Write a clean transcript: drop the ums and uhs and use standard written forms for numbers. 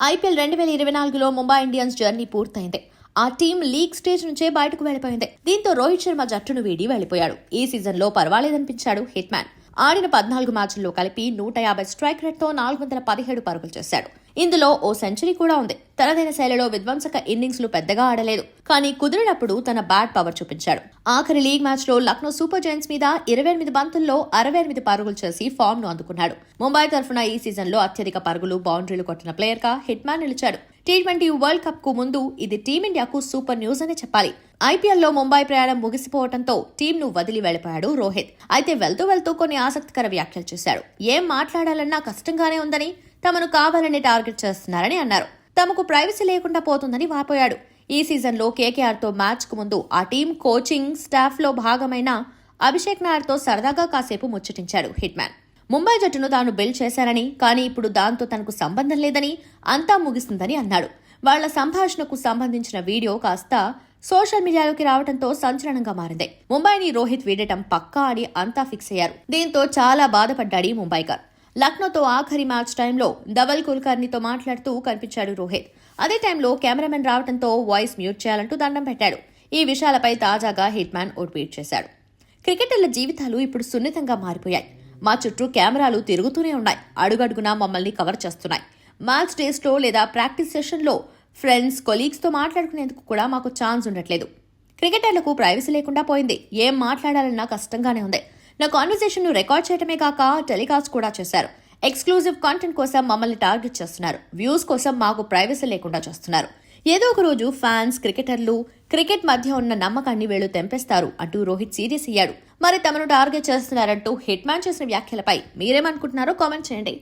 IPL 2024లో Mumbai Indians journey పూర్తయింది. ఆ team league stage నుంచే బయటకు వెళ్లిపోయింది. దీంతో రోహిత్ శర్మ జట్టును వీడి వెళ్లిపోయాడు. ఈ సీజన్లో పర్వాలేదనిపించాడు హిట్ మ్యాన్. ఆడిన 14 మ్యాచ్ల్లో కలిపి 150 స్ట్రైక్ రేట్తో 417 పరుగులు చేశాడు. ఇందులో ఓ సెంచరీ కూడా ఉంది. తనదైన శైలిలో విధ్వంసక ఇన్నింగ్స్లు పెద్దగా ఆడలేదు, కానీ కుదిరినప్పుడు తన బ్యాట్ పవర్ చూపించాడు. ఆఖరి లీగ్ మ్యాచ్లో లక్నో సూపర్ జైంట్స్ మీద 28 బంతుల్లో 68 పరుగులు చేసి ఫామ్ ను అందుకున్నాడు. ముంబై తరఫున ఈ సీజన్లో అత్యధిక పరుగులు, బౌండరీలు కొట్టిన ప్లేయర్ గా హిట్ మ్యాన్ నిలిచాడు. T20 వరల్డ్ కప్ కు ముందు ఇది టీమిండియాకు సూపర్ న్యూస్ అనే చెప్పాలి. ఐపీఎల్లో ముంబై ప్రయాణం ముగిసిపోవడంతో టీంను వదిలి వెళ్లిపోయాడు రోహిత్. అయితే వెళ్తూ కొన్ని ఆసక్తికర వ్యాఖ్యలు చేశాడు. ఏం మాట్లాడాలన్నా కష్టంగానే ఉందని, తమను కావాలని టార్గెట్ చేస్తున్నారని అన్నారు. తమకు ప్రైవసీ లేకుండా పోతుందని వాపోయాడు. ఈ సీజన్లో కేకేఆర్తో మ్యాచ్ కు ముందు ఆ టీం కోచింగ్ స్టాఫ్ లో భాగమైన అభిషేక్ నాయర్తో సరదాగా కాసేపు ముచ్చటించాడు హిట్ మ్యాన్. ముంబై జట్టును తాను బిల్డ్ చేశారని, కానీ ఇప్పుడు దాంతో తనకు సంబంధం లేదని, అంతా ముగిసిందని అన్నాడు. వాళ్ల సంభాషణకు సంబంధించిన వీడియో కాస్త సోషల్ మీడియాలోకి రావడంతో సంచలనంగా మారింది. ముంబైని రోహిత్ వీడటం పక్కా అని అంతా ఫిక్స్ అయ్యారు. దీంతో చాలా బాధపడ్డాడు ముంబైకర్. లక్నోతో ఆఖరి మ్యాచ్ టైంలో ధవల్ కుల్కర్నీతో మాట్లాడుతూ కనిపించాడు రోహిత్. అదే టైంలో కెమెరామెన్ రావడంతో వాయిస్ మ్యూట్ చేయాలంటూ దండం పెట్టాడు. ఈ విషయాలపై తాజాగా హిట్ మ్యాన్ ఓ ట్వీట్ చేశాడు. క్రికెటర్ల జీవితాలు ఇప్పుడు సున్నితంగా మారిపోయాయి. మా చుట్టూ కెమెరాలు తిరుగుతూనే ఉన్నాయి. అడుగడుగునా మమ్మల్ని కవర్ చేస్తున్నాయి. మ్యాచ్ డేస్లో లేదా ప్రాక్టీస్ సెషన్లో ఫ్రెండ్స్, కొలీగ్స్తో మాట్లాడుకునేందుకు కూడా మాకు ఛాన్స్ ఉండట్లేదు. క్రికెటర్లకు ప్రైవసీ లేకుండా పోయింది. ఏం మాట్లాడాలన్నా కష్టంగానే ఉంది. నా కాన్వర్సేషన్ ను రికార్డ్ చేయడమే కాక టెలికాస్ట్ కూడా చేశారు. ఎక్స్క్లూజివ్ కంటెంట్ కోసం మమ్మల్ని టార్గెట్ చేస్తున్నారు. వ్యూస్ కోసం మాకు ప్రైవసీ లేకుండా చేస్తున్నారు. ఏదో ఒక రోజు ఫ్యాన్స్, క్రికెటర్లు, క్రికెట్ మధ్య ఉన్న నమ్మకాన్ని వీళ్లు తెంపేస్తారు అంటూ రోహిత్ సీరియస్ అయ్యాడు. మరి తమను టార్గెట్ చేస్తున్నారంటూ హిట్ మ్యాన్ చేసిన వ్యాఖ్యలపై మీరేమనుకుంటున్నారో కామెంట్ చేయండి.